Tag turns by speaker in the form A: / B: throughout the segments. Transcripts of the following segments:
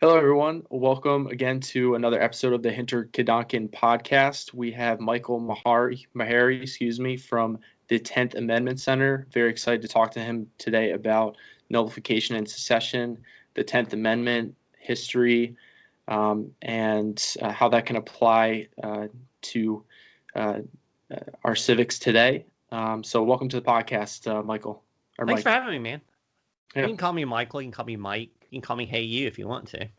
A: Hello, everyone. Welcome again to another episode of the Hinter Kedonkin podcast. We have Michael Maharrey, from the 10th Amendment Center. Very excited to talk to him today about nullification and secession, the 10th Amendment, history, and how that can apply to uh, our civics today. So welcome to the podcast, Michael, or
B: Thanks for
A: Mike.
B: having me, man. You
A: Yeah.
B: can call me Michael. You can call me Mike. You can call me Hey You if you want to.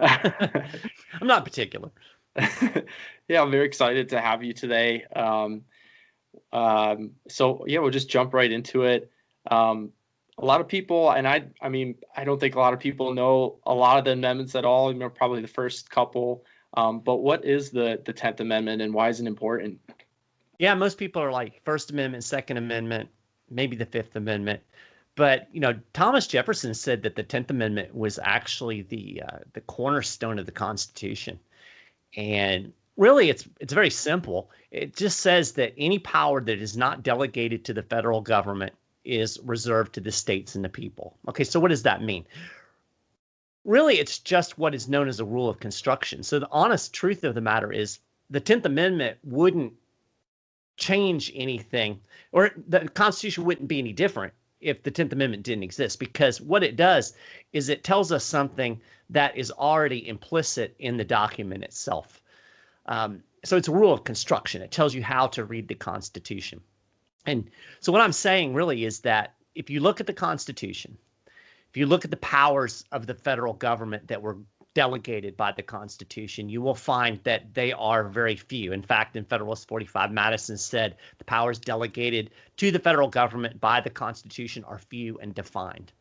B: I'm not particular.
A: Yeah, I'm very excited to have you today. We'll just jump right into it. A lot of people, and I don't think a lot of people know a lot of the amendments at all. Probably the first couple. But what is the 10th Amendment and why is it important?
B: Yeah, most people are like First Amendment, Second Amendment, maybe the Fifth Amendment. But Thomas Jefferson said that the 10th Amendment was actually the cornerstone of the Constitution. And really, it's very simple. It just says that any power that is not delegated to the federal government is reserved to the states and the people. Okay, so what does that mean? Really, it's just what is known as a rule of construction. So the honest truth of the matter is the 10th Amendment wouldn't change anything, or the Constitution wouldn't be any different if the 10th Amendment didn't exist, because what it does is it tells us something that is already implicit in the document itself. So it's a rule of construction. It tells you how to read the Constitution. And so what I'm saying really is that if you look at the Constitution, if you look at the powers of the federal government that were delegated by the Constitution, you will find that they are very few. In fact, in Federalist 45, Madison said the powers delegated to the federal government by the Constitution are few and defined.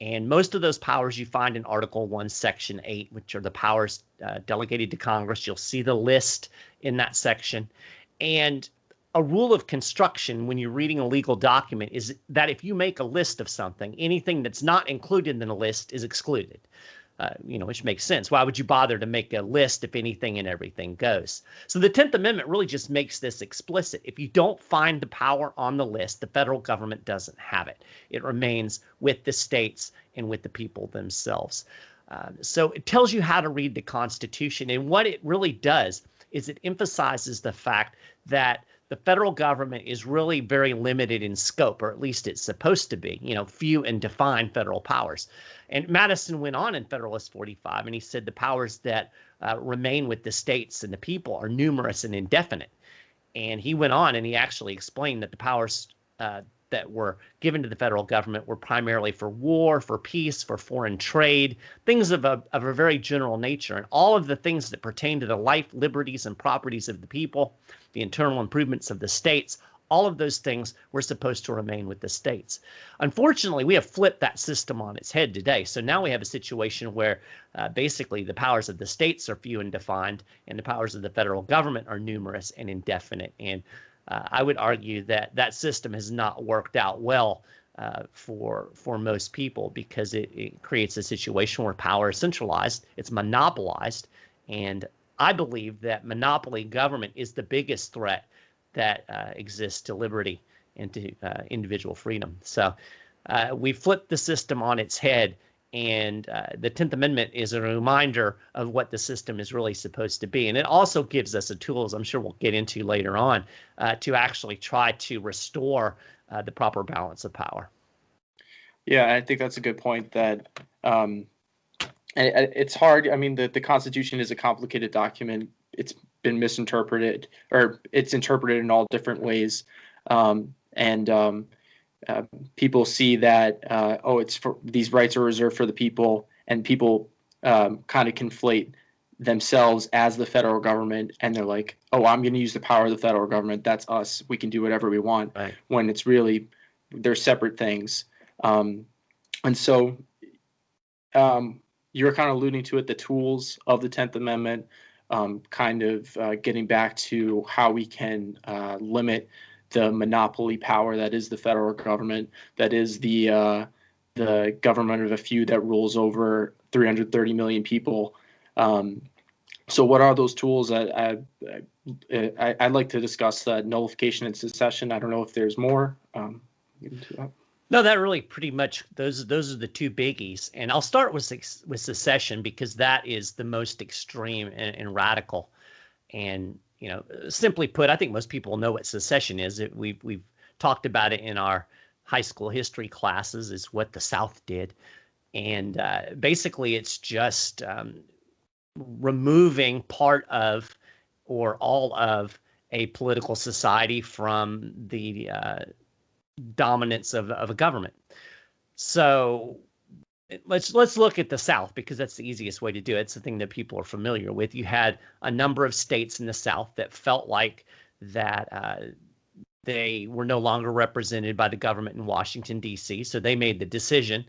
B: And most of those powers you find in Article 1, Section 8, which are the powers delegated to Congress. You'll see the list in that section. And a rule of construction when you're reading a legal document is that if you make a list of something, anything that's not included in the list is excluded. Which makes sense. Why would you bother to make a list if anything and everything goes? So the 10th Amendment really just makes this explicit. If you don't find the power on the list, the federal government doesn't have it. It remains with the states and with the people themselves. So it tells you how to read the Constitution. And what it really does is it emphasizes the fact that the federal government is really very limited in scope, or at least it's supposed to be, few and defined federal powers. And Madison went on in Federalist 45, and he said the powers that remain with the states and the people are numerous and indefinite. And he went on and he actually explained that the powers that were given to the federal government were primarily for war, for peace, for foreign trade, things of a very general nature. And all of the things that pertain to the life, liberties, and properties of the people, the internal improvements of the states, all of those things were supposed to remain with the states. Unfortunately, we have flipped that system on its head today. So now we have a situation where basically the powers of the states are few and defined, and the powers of the federal government are numerous and indefinite. And I would argue that that system has not worked out well for most people, because it creates a situation where power is centralized, it's monopolized, and I believe that monopoly government is the biggest threat that exists to liberty and to individual freedom. So we flipped the system on its head, and the 10th Amendment is a reminder of what the system is really supposed to be. And it also gives us the tools, I'm sure we'll get into later on, to actually try to restore the proper balance of power.
A: Yeah, I think that's a good point that it's hard. I mean, the Constitution is a complicated document. It's been misinterpreted, or it's interpreted in all different ways. People see that, it's for these rights are reserved for the people, and people kind of conflate themselves as the federal government, and they're like, oh, I'm going to use the power of the federal government. That's us. We can do whatever we want.
B: Right.
A: When it's really, they're separate things. You're kind of alluding to it, the tools of the 10th Amendment, getting back to how we can limit the monopoly power that is the federal government, that is the government of a few that rules over 330 million people. So what are those tools? I'd like to discuss nullification and secession. I don't know if there's more.
B: No, that really pretty much those are the two biggies, and I'll start with secession because that is the most extreme and radical. And simply put, I think most people know what secession is. We've talked about it in our high school history classes. Is what the South did, and basically it's just removing part of or all of a political society from the dominance of a government. So let's look at the South because that's the easiest way to do it. It's the thing that people are familiar with. You had a number of states in the South that felt like that they were no longer represented by the government in Washington, D.C., so they made the decision.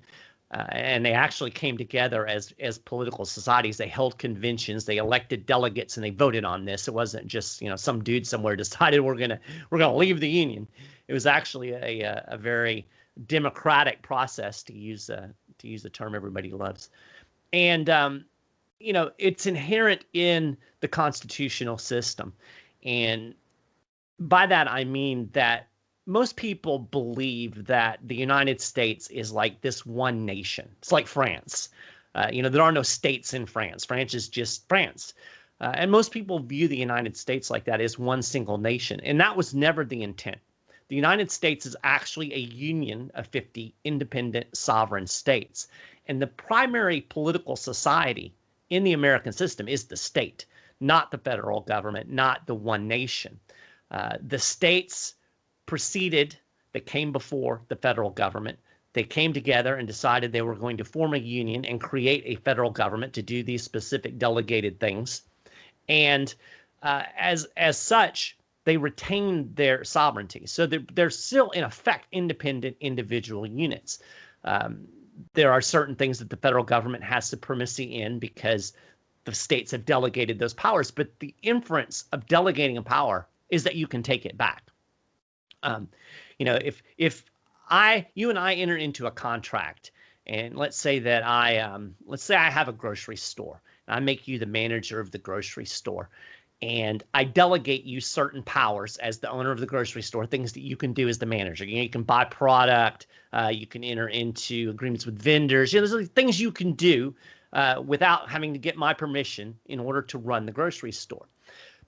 B: And they actually came together as political societies. They held conventions, they elected delegates, and they voted on this. It wasn't just some dude somewhere decided we're gonna leave the Union. It was actually a very democratic process, to use the term everybody loves. And it's inherent in the constitutional system. And by that I mean that most people believe that the United States is like this one nation. It's like France. There are no states in France. France is just France. And most people view the United States like that, as one single nation. And that was never the intent. The United States is actually a union of 50 independent sovereign states. And the primary political society in the American system is the state, not the federal government, not the one nation. The states that came before the federal government. They came together and decided they were going to form a union and create a federal government to do these specific delegated things. And as such, they retained their sovereignty. So they're still, in effect, independent individual units. There are certain things that the federal government has supremacy in because the states have delegated those powers. But the inference of delegating a power is that you can take it back. If you and I enter into a contract, and let's say I have a grocery store, and I make you the manager of the grocery store, and I delegate you certain powers as the owner of the grocery store, things that you can do as the manager. You can buy product, you can enter into agreements with vendors. There's things you can do without having to get my permission in order to run the grocery store.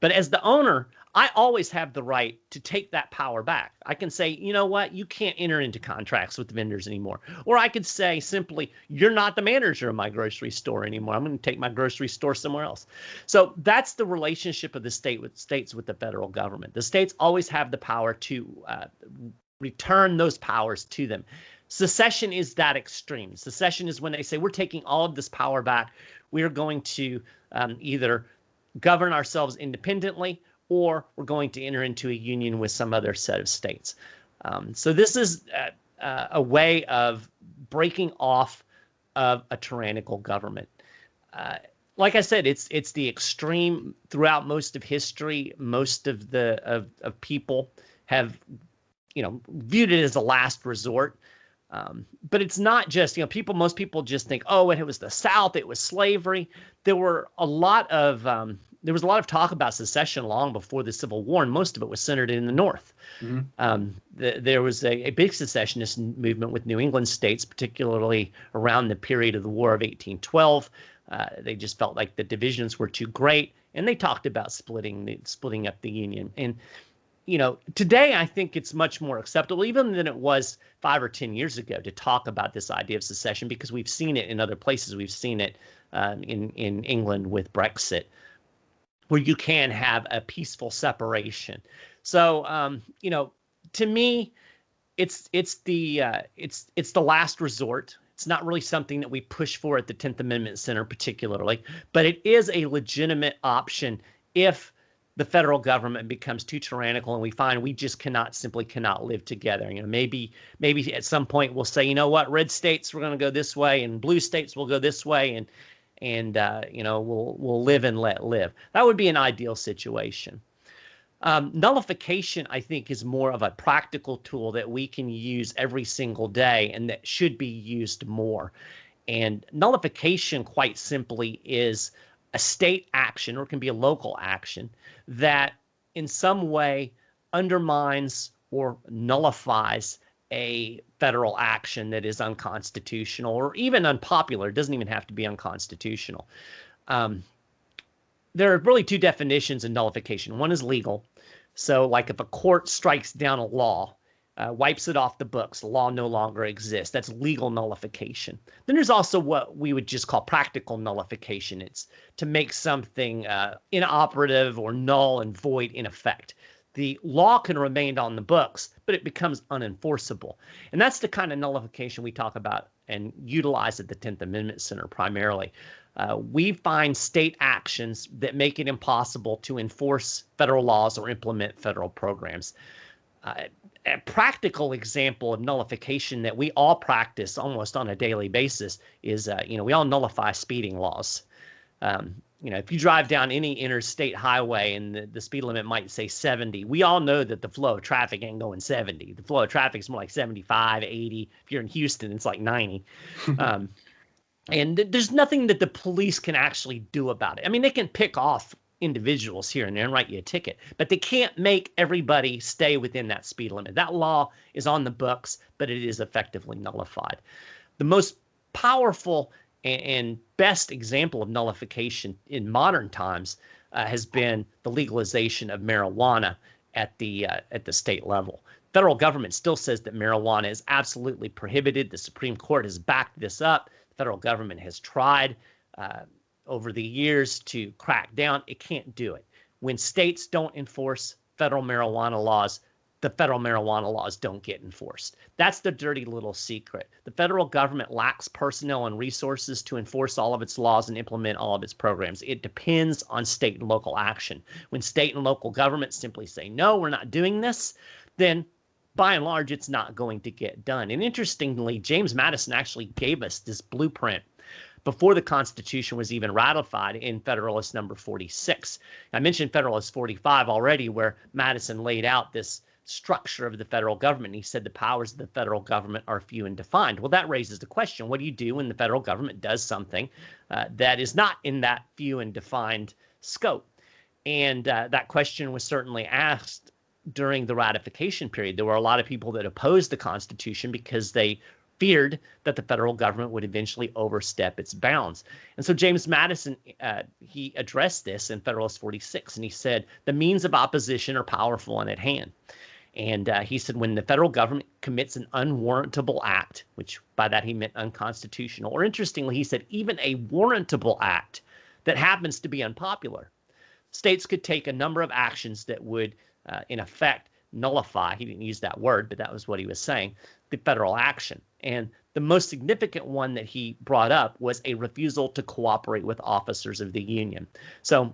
B: But as the owner, I always have the right to take that power back. I can say, you know what, you can't enter into contracts with the vendors anymore. Or I could say simply, you're not the manager of my grocery store anymore. I'm going to take my grocery store somewhere else. So that's the relationship of the states with the federal government. The states always have the power to return those powers to them. Secession is that extreme. Secession is when they say, we're taking all of this power back. We are going to either govern ourselves independently, or we're going to enter into a union with some other set of states. So this is a way of breaking off of a tyrannical government. Like I said, it's the extreme throughout most of history. Most of people have, viewed it as a last resort. But it's not just, most people just think, oh, it was the South, it was slavery. There was a lot of talk about secession long before the Civil War, and most of it was centered in the North. Mm-hmm. There was a big secessionist movement with New England states, particularly around the period of the War of 1812. They just felt like the divisions were too great, and they talked about splitting up the Union. And today I think it's much more acceptable, even than it was 5 or 10 years ago, to talk about this idea of secession, because we've seen it in other places. We've seen it in England with Brexit, where you can have a peaceful separation. So, to me, it's the last resort. It's not really something that we push for at the 10th Amendment Center particularly, but it is a legitimate option if the federal government becomes too tyrannical and we find we just simply cannot live together. Maybe at some point we'll say, you know what, red states, we're going to go this way, and blue states will go this way, and we'll live and let live. That would be an ideal situation. Nullification, I think, is more of a practical tool that we can use every single day and that should be used more. And nullification, quite simply, is a state action, or it can be a local action, that in some way undermines or nullifies a federal action that is unconstitutional or even unpopular. It doesn't even have to be unconstitutional. There are really two definitions of nullification. One is legal. So like if a court strikes down a law, wipes it off the books, the law no longer exists. That's legal nullification. Then there's also what we would just call practical nullification. It's to make something inoperative or null and void in effect. The law can remain on the books, but it becomes unenforceable. And that's the kind of nullification we talk about and utilize at the 10th Amendment Center primarily. We find state actions that make it impossible to enforce federal laws or implement federal programs. A practical example of nullification that we all practice almost on a daily basis is, we all nullify speeding laws. If you drive down any interstate highway and the speed limit might say 70, we all know that the flow of traffic ain't going 70. The flow of traffic is more like 75, 80. If you're in Houston, it's like 90. And there's nothing that the police can actually do about it. I mean, they can pick off individuals here and there and write you a ticket, but they can't make everybody stay within that speed limit. That law is on the books, but it is effectively nullified. The most powerful and best example of nullification in modern times has been the legalization of marijuana at the state level. Federal government still says that marijuana is absolutely prohibited. The Supreme Court has backed this up. The federal government has tried over the years to crack down. It can't do it. When states don't enforce federal marijuana laws, the federal marijuana laws don't get enforced. That's the dirty little secret. The federal government lacks personnel and resources to enforce all of its laws and implement all of its programs. It depends on state and local action. When state and local governments simply say, no, we're not doing this, then by and large, it's not going to get done. And interestingly, James Madison actually gave us this blueprint before the Constitution was even ratified in Federalist Number 46. I mentioned Federalist 45 already, where Madison laid out this structure of the federal government. He said the powers of the federal government are few and defined. Well, that raises the question, what do you do when the federal government does something that is not in that few and defined scope? And that question was certainly asked during the ratification period. There were a lot of people that opposed the Constitution because they feared that the federal government would eventually overstep its bounds. And so James Madison, he addressed this in Federalist 46, and he said, the means of opposition are powerful and at hand. And he said, when the federal government commits an unwarrantable act, which by that he meant unconstitutional, or interestingly, he said, even a warrantable act that happens to be unpopular, states could take a number of actions that would, in effect, nullify, he didn't use that word, but that was what he was saying, the federal action. And the most significant one that he brought up was a refusal to cooperate with officers of the Union. So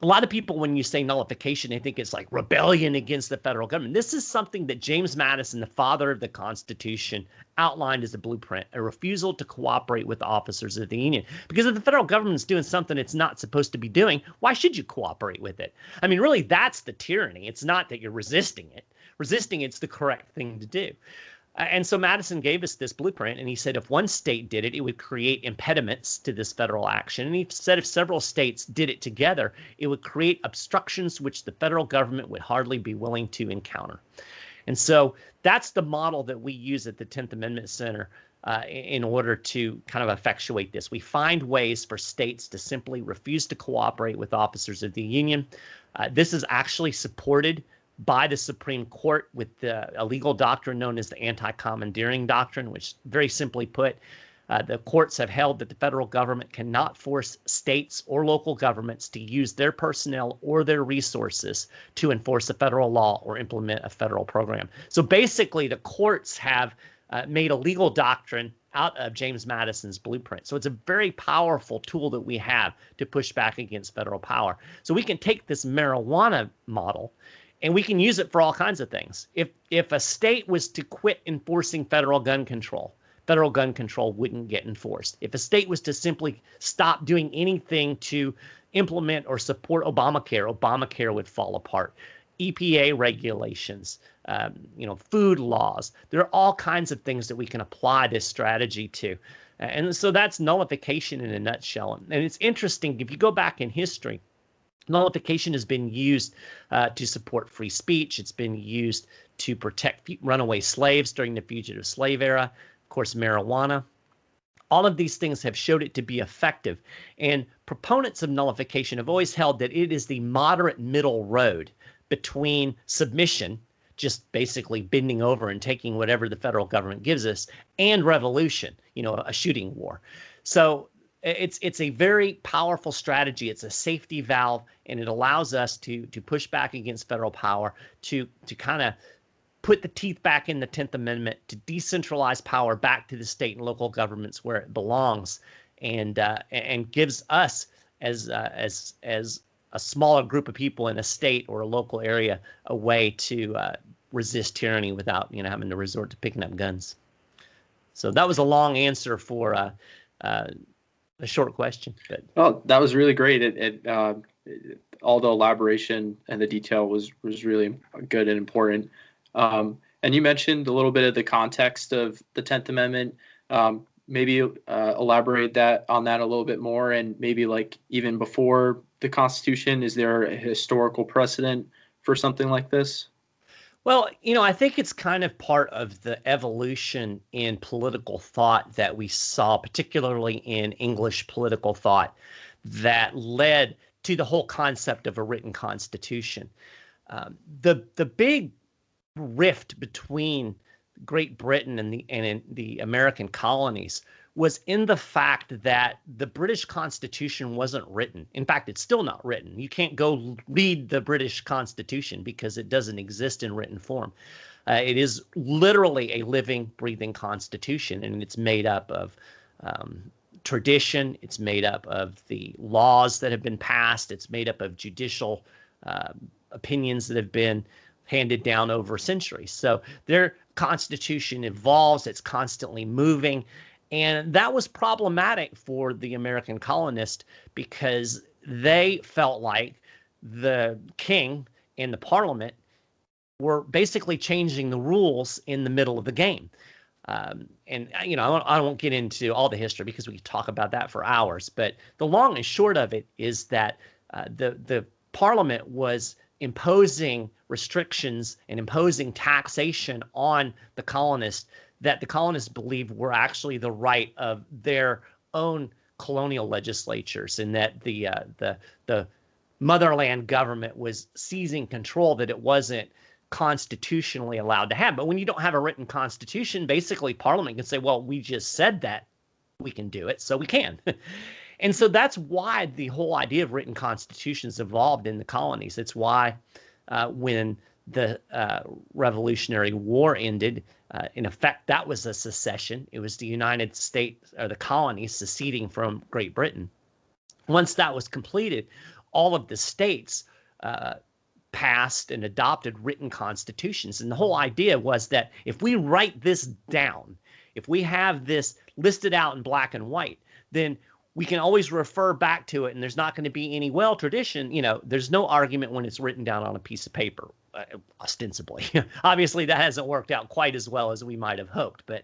B: a lot of people, when you say nullification, they think it's like rebellion against the federal government. This is something that James Madison, the father of the Constitution, outlined as a blueprint, a refusal to cooperate with officers of the Union. Because if the federal government's doing something it's not supposed to be doing, why should you cooperate with it? I mean, really, that's the tyranny. It's not that you're resisting it. Resisting it's the correct thing to do. And so Madison gave us this blueprint, and he said if one state did it, it would create impediments to this federal action. And he said if several states did it together, it would create obstructions which the federal government would hardly be willing to encounter. And so that's the model that we use at the 10th Amendment Center in order to kind of effectuate this. We find ways for states to simply refuse to cooperate with officers of the Union. This is actually supported by the Supreme Court with a legal doctrine known as the anti-commandeering doctrine, which very simply put, the courts have held that the federal government cannot force states or local governments to use their personnel or their resources to enforce a federal law or implement a federal program. So basically, the courts have made a legal doctrine out of James Madison's blueprint. So it's a very powerful tool that we have to push back against federal power. So we can take this marijuana model and we can use it for all kinds of things. If a state was to quit enforcing federal gun control wouldn't get enforced. If a state was to simply stop doing anything to implement or support Obamacare would fall apart. EPA regulations, food laws. There are all kinds of things that we can apply this strategy to. And so that's nullification in a nutshell. And it's interesting, if you go back in history, Nullification has been used to support free speech. It's been used to protect runaway slaves during the fugitive slave era. Of course, marijuana. All of these things have showed it to be effective. And proponents of nullification have always held that it is the moderate middle road between submission, just basically bending over and taking whatever the federal government gives us, and revolution, a shooting war. So it's a very powerful strategy. It's a safety valve, and it allows us to push back against federal power, to kind of put the teeth back in the 10th Amendment, to decentralize power back to the state and local governments where it belongs, and gives us as a smaller group of people in a state or a local area a way to resist tyranny without having to resort to picking up guns. So that was a long answer for a short question. But
A: oh, that was really great. All the elaboration and the detail was really good and important. And you mentioned a little bit of the context of the 10th Amendment. Maybe elaborate on that a little bit more, and maybe like even before the Constitution, is there a historical precedent for something like this?
B: Well, I think it's kind of part of the evolution in political thought that we saw, particularly in English political thought, that led to the whole concept of a written constitution. The big rift between Great Britain and the American colonies was in the fact that the British Constitution wasn't written. In fact, it's still not written. You can't go read the British Constitution because it doesn't exist in written form. It is literally a living, breathing constitution, and it's made up of tradition. It's made up of the laws that have been passed. It's made up of judicial opinions that have been handed down over centuries. So their constitution evolves. It's constantly moving. And that was problematic for the American colonists because they felt like the king and the parliament were basically changing the rules in the middle of the game. And I won't get into all the history because we could talk about that for hours. But the long and short of it is that the parliament was imposing restrictions and imposing taxation on the colonists that the colonists believed were actually the right of their own colonial legislatures, and that the motherland government was seizing control that it wasn't constitutionally allowed to have. But when you don't have a written constitution, basically Parliament can say, well, we just said that we can do it, so we can. And so that's why the whole idea of written constitutions evolved in the colonies. It's why when the Revolutionary War ended, in effect, that was a secession. It was the United States, or the colonies, seceding from Great Britain. Once that was completed, all of the states passed and adopted written constitutions. And the whole idea was that if we write this down, if we have this listed out in black and white, then we can always refer back to it, and there's not going to be any, well, tradition, there's no argument when it's written down on a piece of paper, ostensibly. Obviously, that hasn't worked out quite as well as we might have hoped, but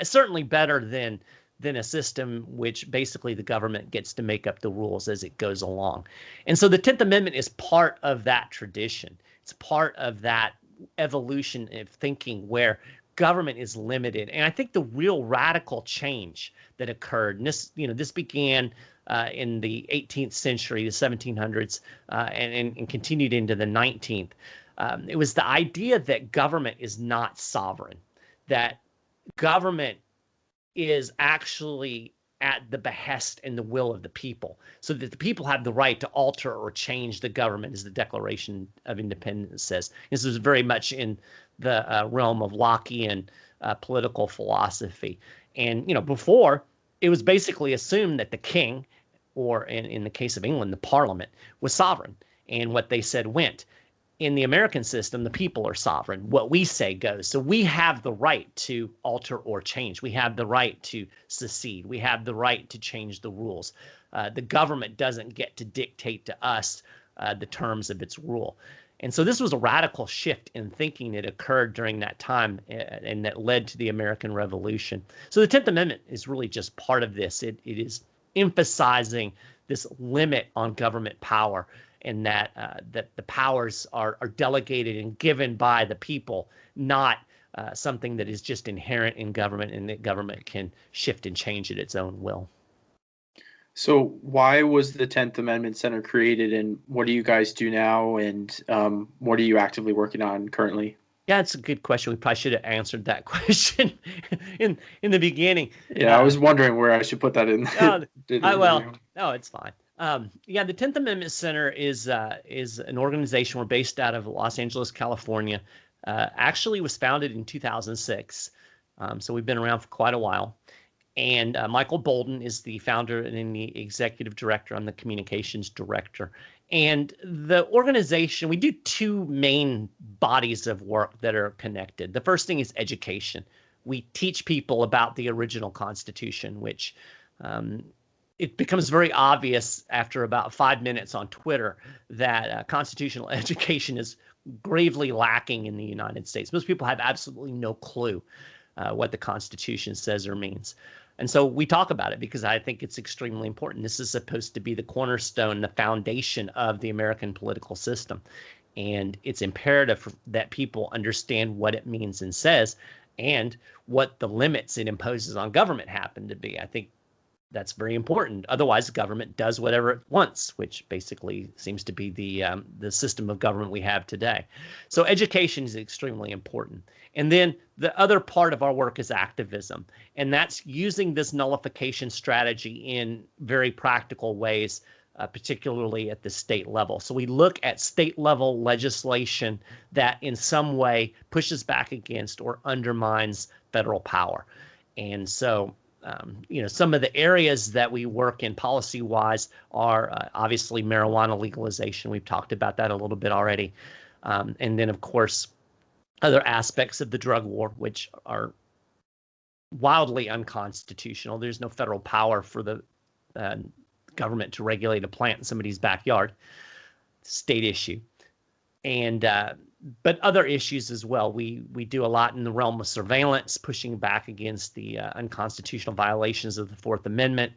B: certainly better than a system which basically the government gets to make up the rules as it goes along. And so the 10th Amendment is part of that tradition. It's part of that evolution of thinking where government is limited. And I think the real radical change that occurred, and this began in the 18th century, the 1700s, and continued into the 19th. It was the idea that government is not sovereign, that government is actually at the behest and the will of the people, so that the people have the right to alter or change the government, as the Declaration of Independence says. This was very much in the realm of Lockean political philosophy. And, before, it was basically assumed that the king, or in the case of England, the parliament, was sovereign, and what they said went. In the American system, the people are sovereign. What we say goes. So we have the right to alter or change. We have the right to secede. We have the right to change the rules. The government doesn't get to dictate to us the terms of its rule. And so this was a radical shift in thinking that occurred during that time, and that led to the American Revolution. So the 10th Amendment is really just part of this. It is emphasizing this limit on government power. and that the powers are delegated and given by the people, not something that is just inherent in government, and that government can shift and change at its own will.
A: So why was the 10th Amendment Center created, and what do you guys do now, and what are you actively working on currently?
B: Yeah, it's a good question. We probably should have answered that question in the beginning.
A: Yeah, I was wondering where I should put that in.
B: No, it's fine. Yeah, the 10th Amendment Center is an organization. We're based out of Los Angeles, California. Actually was founded in 2006. So we've been around for quite a while. And Michael Bolden is the founder and the executive director. I'm the communications director. And the organization, we do two main bodies of work that are connected. The first thing is education. We teach people about the original Constitution, which it becomes very obvious after about 5 minutes on Twitter that constitutional education is gravely lacking in the United States. Most people have absolutely no clue what the Constitution says or means. And so we talk about it because I think it's extremely important. This is supposed to be the cornerstone, the foundation of the American political system. And it's imperative that people understand what it means and says, and what the limits it imposes on government happen to be. I think that's very important. Otherwise, government does whatever it wants, which basically seems to be the system of government we have today. So education is extremely important. And then the other part of our work is activism, and that's using this nullification strategy in very practical ways, particularly at the state level. So we look at state level legislation that in some way pushes back against or undermines federal power. And so some of the areas that we work in policy-wise are obviously marijuana legalization. We've talked about that a little bit already. And then, of course, other aspects of the drug war, which are wildly unconstitutional. There's no federal power for the government to regulate a plant in somebody's backyard. State issue. And but other issues as well. We do a lot in the realm of surveillance, pushing back against the unconstitutional violations of the Fourth Amendment.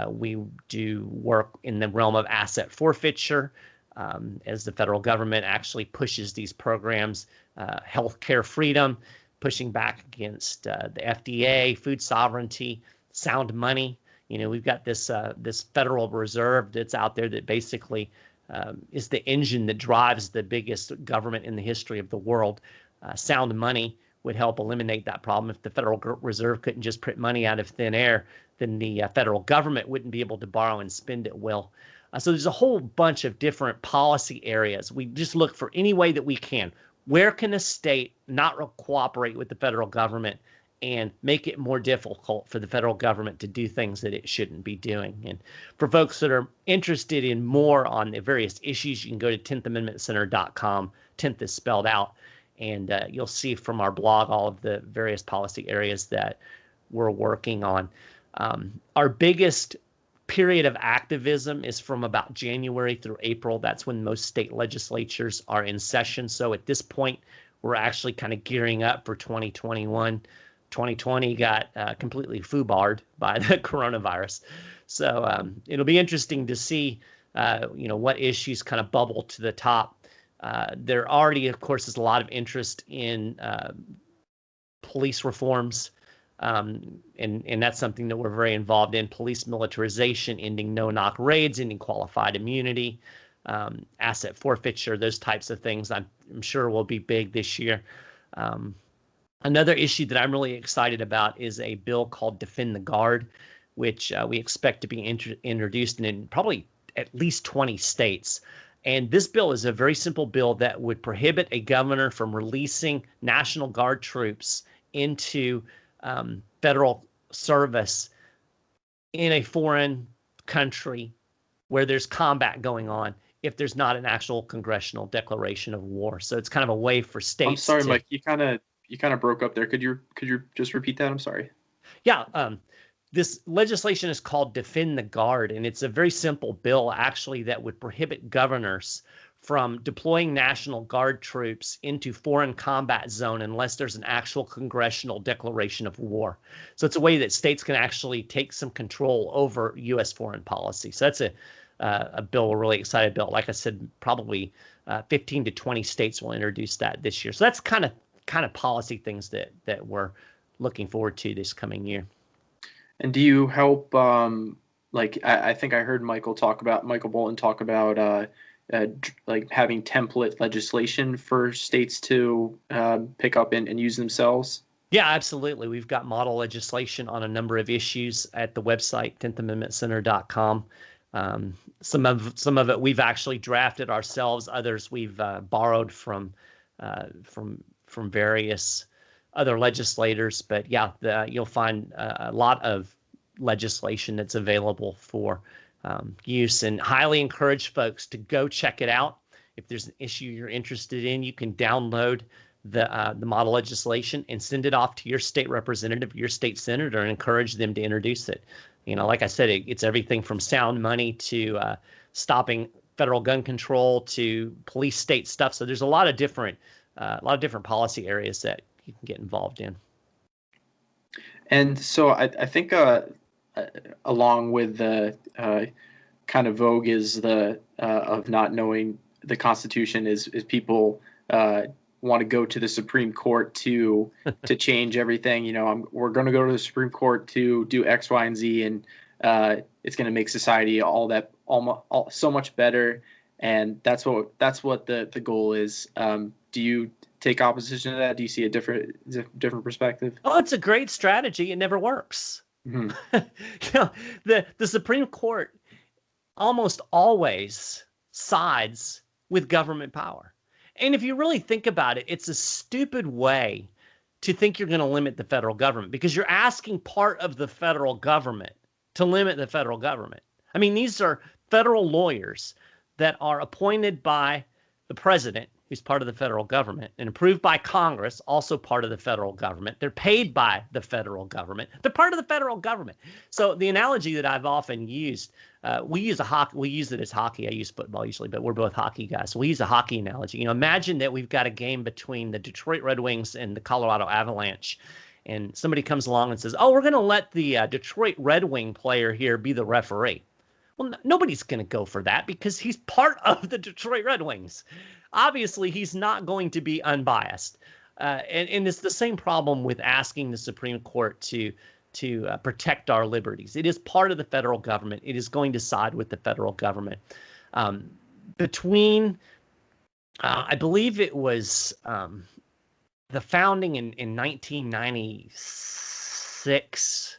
B: We do work in the realm of asset forfeiture, as the federal government actually pushes these programs, healthcare freedom, pushing back against the FDA, food sovereignty, sound money. We've got this Federal Reserve that's out there that basically is the engine that drives the biggest government in the history of the world. Sound money would help eliminate that problem. If the Federal Reserve couldn't just print money out of thin air, then the federal government wouldn't be able to borrow and spend at will. So there's a whole bunch of different policy areas. We just look for any way that we can. Where can a state not cooperate with the federal government and make it more difficult for the federal government to do things that it shouldn't be doing? And for folks that are interested in more on the various issues, you can go to 10thamendmentcenter.com. 10th is spelled out, and you'll see from our blog all of the various policy areas that we're working on. Our biggest period of activism is from about January through April. That's when most state legislatures are in session. So at this point, we're actually kind of gearing up for 2021. 2020 got completely foobarred by the coronavirus. So it'll be interesting to see, what issues kind of bubble to the top. There already, of course, is a lot of interest in police reforms. And that's something that we're very involved in. Police militarization, ending no-knock raids, ending qualified immunity, asset forfeiture, those types of things I'm sure will be big this year. Another issue that I'm really excited about is a bill called Defend the Guard, which we expect to be introduced in probably at least 20 states. And this bill is a very simple bill that would prohibit a governor from releasing National Guard troops into federal service in a foreign country where there's combat going on if there's not an actual congressional declaration of war. So it's kind of a way for states.
A: I'm sorry, Mike, you kind of broke up there. Could you just repeat that? I'm sorry.
B: Yeah. This legislation is called Defend the Guard, and it's a very simple bill actually that would prohibit governors from deploying National Guard troops into foreign combat zone unless there's an actual congressional declaration of war. So it's a way that states can actually take some control over U.S. foreign policy. So that's a bill we're really excited about. Like I said, probably 15 to 20 states will introduce that this year. So that's kind of policy things that we're looking forward to this coming year.
A: And do you help? Like I think I heard Michael Bolton talk about like having template legislation for states to pick up and use themselves.
B: Yeah, absolutely. We've got model legislation on a number of issues at the website, 10thamendmentcenter.com. Some of it we've actually drafted ourselves. Others we've borrowed from various other legislators. But yeah, you'll find a lot of legislation that's available for use, and highly encourage folks to go check it out. If there's an issue you're interested in, you can download the model legislation and send it off to your state representative, your state senator, and encourage them to introduce it. Like I said, it's everything from sound money to stopping federal gun control to police state stuff. So there's a lot of different policy areas that you can get involved in.
A: And so I think along with the kind of vogue is the of not knowing the Constitution is people want to go to the Supreme Court to change everything. We're going to go to the Supreme Court to do X, Y, and Z, and it's going to make society so much better. And that's what the goal is. Do you take opposition to that? Do you see a different perspective?
B: Oh, it's a great strategy. It never works. Mm-hmm. The Supreme Court almost always sides with government power. And if you really think about it, it's a stupid way to think you're going to limit the federal government, because you're asking part of the federal government to limit the federal government. I mean, these are federal lawyers that are appointed by the president, who's part of the federal government, and approved by Congress, also part of the federal government. They're paid by the federal government. They're part of the federal government. So the analogy that I've often used, we use it as hockey. I use football usually, but we're both hockey guys. So we use a hockey analogy. Imagine that we've got a game between the Detroit Red Wings and the Colorado Avalanche, and somebody comes along and says, "Oh, we're going to let the Detroit Red Wing player here be the referee." Well, nobody's going to go for that because he's part of the Detroit Red Wings. Obviously, he's not going to be unbiased. And it's the same problem with asking the Supreme Court to protect our liberties. It is part of the federal government. It is going to side with the federal government. Between, I believe it was the founding in 1996,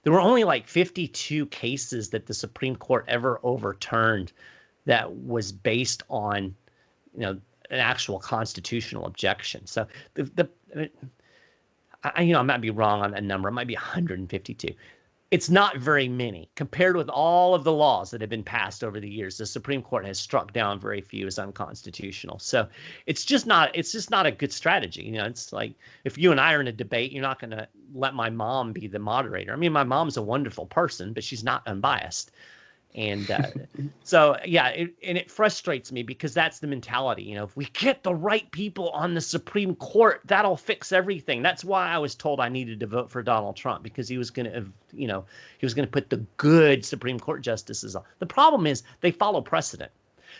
B: there were only like 52 cases that the Supreme Court ever overturned that was based on an actual constitutional objection. So I might be wrong on that number. It might be 152. It's not very many compared with all of the laws that have been passed over the years. The Supreme Court has struck down very few as unconstitutional. So it's just not a good strategy. It's like if you and I are in a debate, you're not going to let my mom be the moderator. I mean, my mom's a wonderful person, but she's not unbiased. And so, yeah, it frustrates me because that's the mentality. If we get the right people on the Supreme Court, that'll fix everything. That's why I was told I needed to vote for Donald Trump, because he was going to, he was going to put the good Supreme Court justices on. The problem is they follow precedent.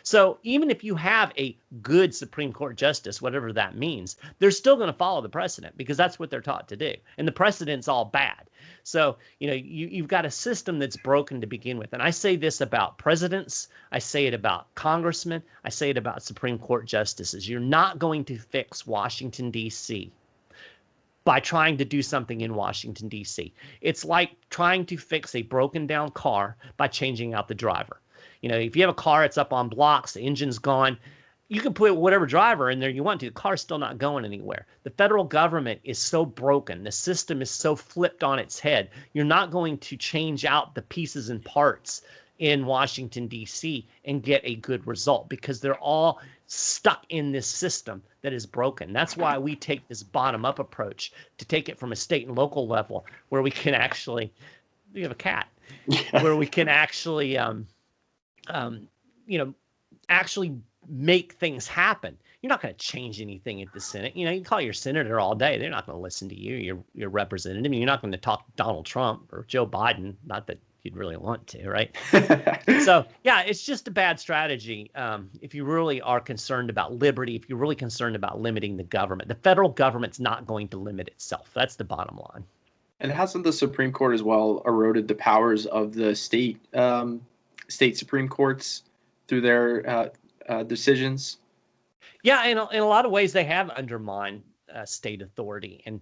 B: So even if you have a good Supreme Court justice, whatever that means, they're still going to follow the precedent because that's what they're taught to do. And the precedent's all bad. So, you've got a system that's broken to begin with. And I say this about presidents. I say it about congressmen. I say it about Supreme Court justices. You're not going to fix Washington, D.C. by trying to do something in Washington, D.C. It's like trying to fix a broken down car by changing out the driver. If you have a car, it's up on blocks, the engine's gone, you can put whatever driver in there you want to. The car's still not going anywhere. The federal government is so broken. The system is so flipped on its head. You're not going to change out the pieces and parts in Washington, D.C. and get a good result because they're all stuck in this system that is broken. That's why we take this bottom-up approach to take it from a state and local level where we can actually – we have a cat – where we can actually actually make things happen. You're not going to change anything at the Senate. You can call your senator all day. They're not going to listen to you, your representative. You're not going to talk to Donald Trump or Joe Biden. Not that you'd really want to, right? So, yeah, it's just a bad strategy. If you really are concerned about liberty, if you're really concerned about limiting the government, the federal government's not going to limit itself. That's the bottom line.
A: And hasn't the Supreme Court as well eroded the powers of the state Supreme Courts through their decisions?
B: Yeah, in a lot of ways, they have undermined state authority. And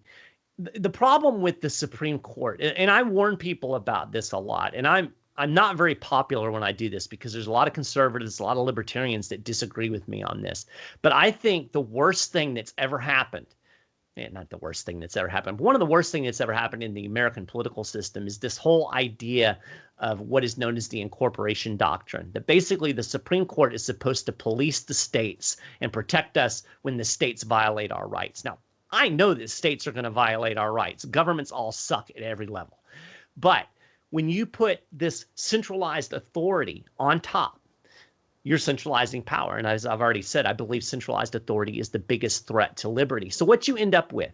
B: the problem with the Supreme Court, and I warn people about this a lot, and I'm not very popular when I do this because there's a lot of conservatives, a lot of libertarians that disagree with me on this. But I think the worst thing that's ever happened, not the worst thing that's ever happened, but one of the worst things that's ever happened in the American political system is this whole idea of what is known as the incorporation doctrine, that basically the Supreme Court is supposed to police the states and protect us when the states violate our rights. Now, I know that states are going to violate our rights. Governments all suck at every level. But when you put this centralized authority on top, you're centralizing power. And as I've already said, I believe centralized authority is the biggest threat to liberty. So what you end up with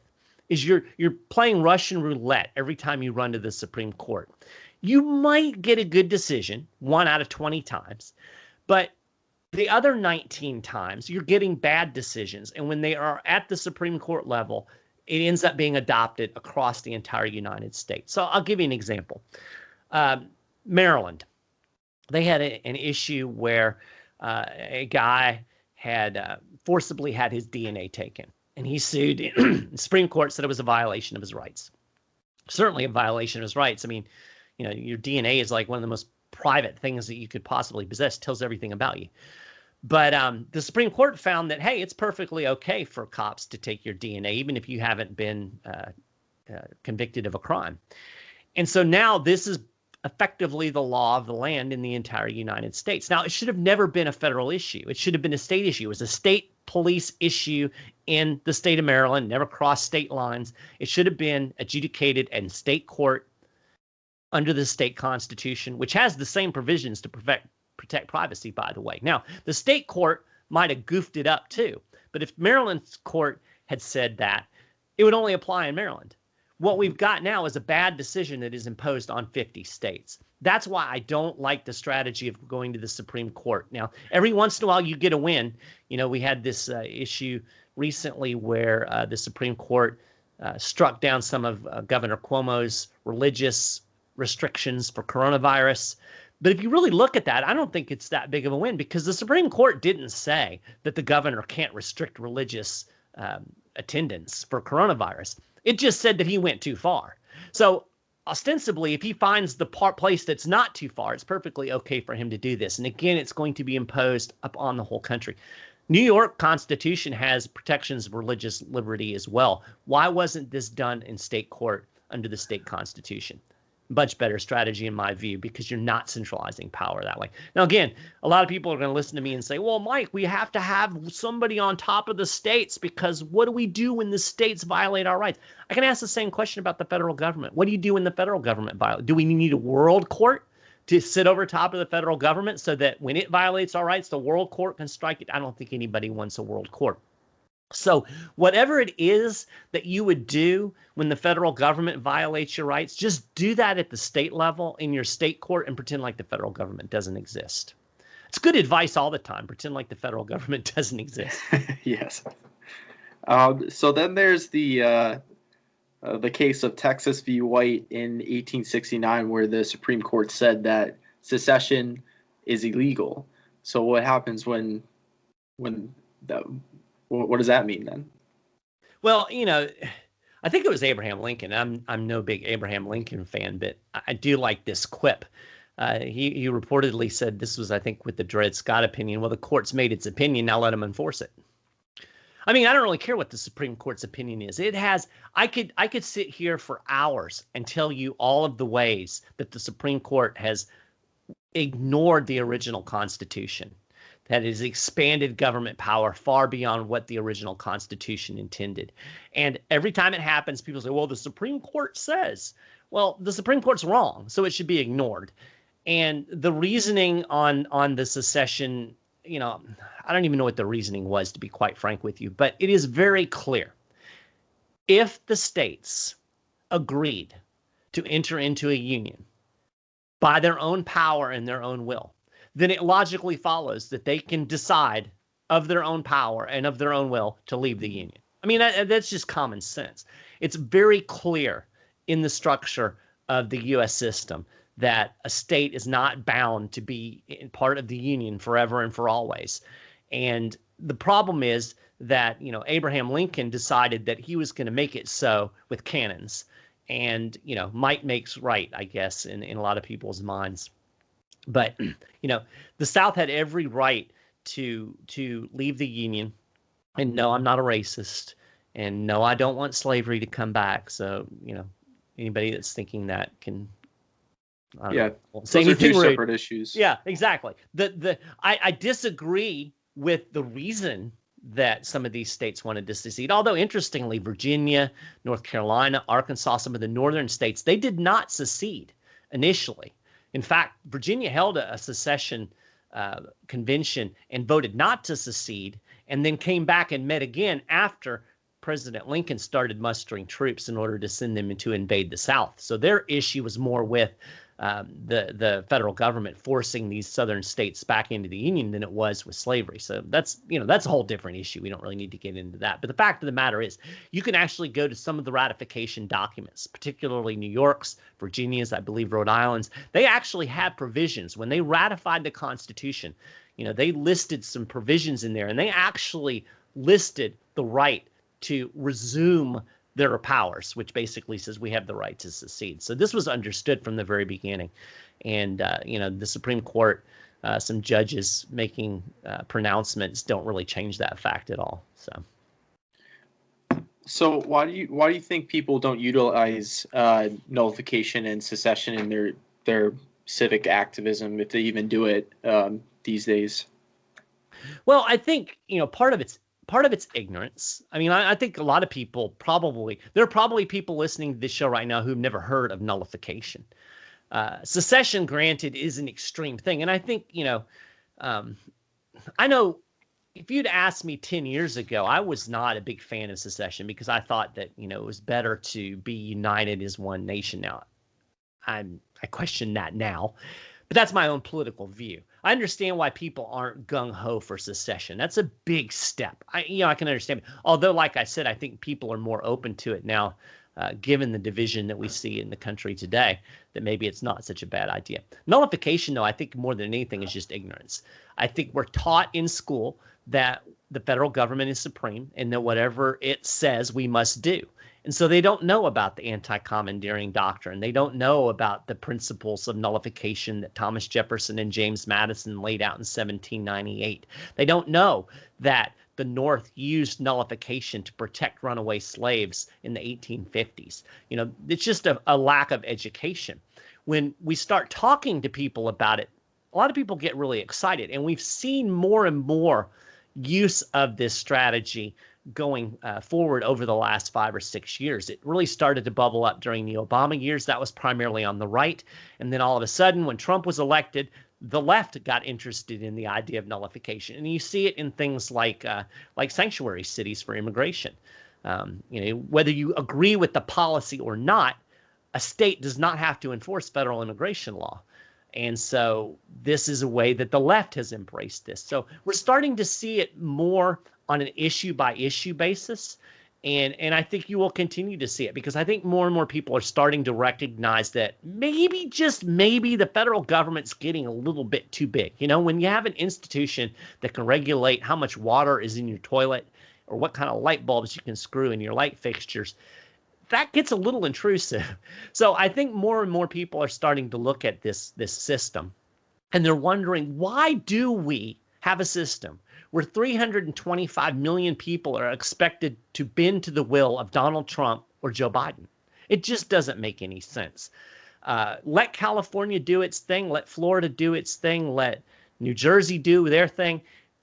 B: is you're playing Russian roulette every time you run to the Supreme Court. You might get a good decision 1 out of 20 times, but the other 19 times, you're getting bad decisions. And when they are at the Supreme Court level, it ends up being adopted across the entire United States. So I'll give you an example. Maryland, they had an issue where a guy had forcibly had his DNA taken, and he sued. The Supreme Court said it was a violation of his rights. Certainly a violation of his rights. I mean, your DNA is like one of the most private things that you could possibly possess, tells everything about you. But the Supreme Court found that, hey, it's perfectly okay for cops to take your DNA, even if you haven't been convicted of a crime. And so now this is effectively the law of the land in the entire United States. Now, it should have never been a federal issue. It should have been a state issue. It was a state police issue in the state of Maryland, never crossed state lines. It should have been adjudicated in state court under the state constitution, which has the same provisions to protect privacy, by the way. Now, the state court might have goofed it up too, but if Maryland's court had said that, it would only apply in Maryland. What we've got now is a bad decision that is imposed on 50 states. That's why I don't like the strategy of going to the Supreme Court. Now, every once in a while you get a win. We had this issue recently where the Supreme Court struck down some of Governor Cuomo's religious restrictions for coronavirus. But if you really look at that, I don't think it's that big of a win because the Supreme Court didn't say that the governor can't restrict religious attendance for coronavirus. It just said that he went too far. So ostensibly, if he finds the place that's not too far, it's perfectly okay for him to do this. And again, it's going to be imposed upon the whole country. New York Constitution has protections of religious liberty as well. Why wasn't this done in state court under the state constitution? Much better strategy in my view, because you're not centralizing power that way. Now, again, a lot of people are going to listen to me and say, well, Mike, we have to have somebody on top of the states because what do we do when the states violate our rights? I can ask the same question about the federal government. What do you do when the federal government violates? Do we need a world court to sit over top of the federal government so that when it violates our rights, the world court can strike it? I don't think anybody wants a world court. So whatever it is that you would do when the federal government violates your rights, just do that at the state level in your state court and pretend like the federal government doesn't exist. It's good advice all the time. Pretend like the federal government doesn't exist.
A: Yes. So then there's the case of Texas v. White in 1869, where the Supreme Court said that secession is illegal. So what happens when that? What does that mean then?
B: Well, I think it was Abraham Lincoln. I'm no big Abraham Lincoln fan, but I do like this quip. He reportedly said this was, I think, with the Dred Scott opinion. Well, the court's made its opinion. Now let them enforce it. I mean, I don't really care what the Supreme Court's opinion is. It has. I could sit here for hours and tell you all of the ways that the Supreme Court has ignored the original Constitution, that has expanded government power far beyond what the original Constitution intended. And every time it happens, people say, well, the Supreme Court says. Well, the Supreme Court's wrong, so it should be ignored. And the reasoning on the secession, I don't even know what the reasoning was, to be quite frank with you, but it is very clear. If the states agreed to enter into a union, by their own power and their own will, then it logically follows that they can decide of their own power and of their own will to leave the Union. I mean, that's just common sense. It's very clear in the structure of the U.S. system that a state is not bound to be part of the Union forever and for always. And the problem is that, Abraham Lincoln decided that he was going to make it so with cannons. And, might makes right, I guess, in a lot of people's minds. But, the South had every right to leave the Union. And no, I'm not a racist. And no, I don't want slavery to come back. So, anybody that's thinking that can, I don't know, say
A: those are
B: anything
A: two
B: rude.
A: separate issues.
B: Yeah, exactly. I disagree with the reason that some of these states wanted to secede. Although, interestingly, Virginia, North Carolina, Arkansas, some of the northern states, they did not secede initially. In fact, Virginia held a secession convention and voted not to secede, and then came back and met again after President Lincoln started mustering troops in order to send them to invade the South. So their issue was more with the federal government forcing these southern states back into the Union than it was with slavery. So that's a whole different issue. We don't really need to get into that. But the fact of the matter is, you can actually go to some of the ratification documents, particularly New York's, Virginia's, I believe Rhode Island's. They actually had provisions when they ratified the Constitution. They listed some provisions in there, and they actually listed the right to resume their powers, which basically says we have the right to secede. So this was understood from the very beginning. And, the Supreme Court, some judges making pronouncements don't really change that fact at all.
A: So why do you think people don't utilize nullification and secession in their civic activism, if they even do it these days?
B: Well, I think, part of it's ignorance. I mean, I think a lot of people there are probably people listening to this show right now who've never heard of nullification. Secession, granted, is an extreme thing. And I think, I know if you'd asked me 10 years ago, I was not a big fan of secession because I thought that, it was better to be united as one nation. Now, I question that now, but that's my own political view. I understand why people aren't gung-ho for secession. That's a big step. I can understand. Although, like I said, I think people are more open to it now, given the division that we see in the country today, that maybe it's not such a bad idea. Nullification, though, I think more than anything is just ignorance. I think we're taught in school that the federal government is supreme and that whatever it says we must do. And so they don't know about the anti-commandeering doctrine. They don't know about the principles of nullification that Thomas Jefferson and James Madison laid out in 1798. They don't know that the North used nullification to protect runaway slaves in the 1850s. It's just a lack of education. When we start talking to people about it, a lot of people get really excited. And we've seen more and more use of this strategy going forward over the last 5 or 6 years. It really started to bubble up during the Obama years. That was primarily on the right. And then all of a sudden, when Trump was elected, the left got interested in the idea of nullification. And you see it in things like sanctuary cities for immigration. Whether you agree with the policy or not, a state does not have to enforce federal immigration law. And so this is a way that the left has embraced this. So we're starting to see it more on an issue by issue basis. And I think you will continue to see it because I think more and more people are starting to recognize that maybe, just maybe, the federal government's getting a little bit too big. When you have an institution that can regulate how much water is in your toilet or what kind of light bulbs you can screw in your light fixtures, that gets a little intrusive. So I think more and more people are starting to look at this system, and they're wondering, why do we have a system where 325 million people are expected to bend to the will of Donald Trump or Joe Biden? It just doesn't make any sense. Let California do its thing. Let Florida do its thing. Let New Jersey do their thing.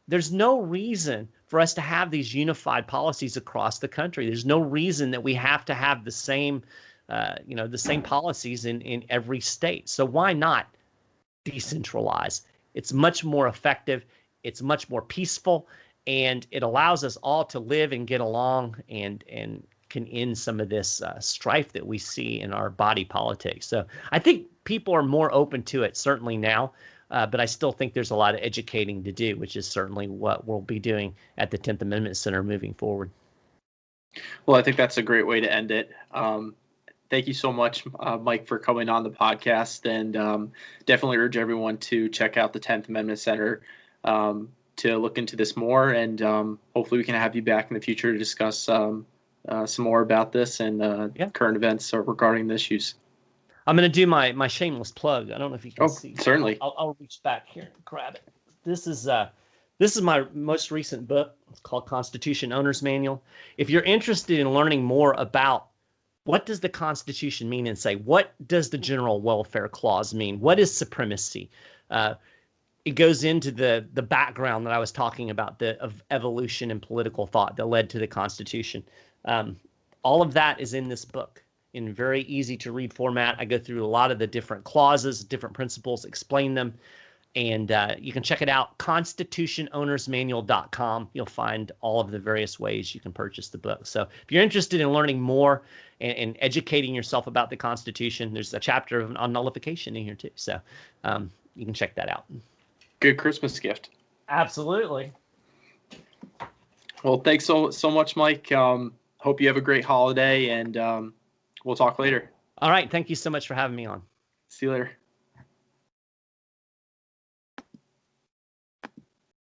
B: There's no reason for us to have these unified policies across the country. There's no reason that we have to have the same policies in every state. So why not decentralize? It's much more effective. It's much more peaceful, and it allows us all to live and get along and can end some of this strife that we see in our body politics. So I think people are more open to it certainly now, but I still think there's a lot of educating to do, which is certainly what we'll be doing at the 10th Amendment Center moving forward.
A: Well, I think that's a great way to end it. Thank you so much, Mike, for coming on the podcast, and definitely urge everyone to check out the 10th Amendment Center to look into this more, and hopefully we can have you back in the future to discuss some more about this and current events regarding the issues.
B: I'm going to do my shameless plug. I don't know if you can see.
A: Certainly.
B: I'll reach back here and grab it. This is my most recent book. It's called Constitution Owner's Manual. If you're interested in learning more about what does the Constitution mean and say, what does the General Welfare Clause mean? What is supremacy? It goes into the background that I was talking about, of evolution and political thought that led to the Constitution. All of that is in this book in very easy to read format. I go through a lot of the different clauses, different principles, explain them. And you can check it out, constitutionownersmanual.com. You'll find all of the various ways you can purchase the book. So if you're interested in learning more and educating yourself about the Constitution, there's a chapter on nullification in here too. So you can check that out.
A: Good Christmas gift.
B: Absolutely.
A: Well, thanks so much, Mike. Hope you have a great holiday, and we'll talk later.
B: All right. Thank you so much for having me on.
A: See you later.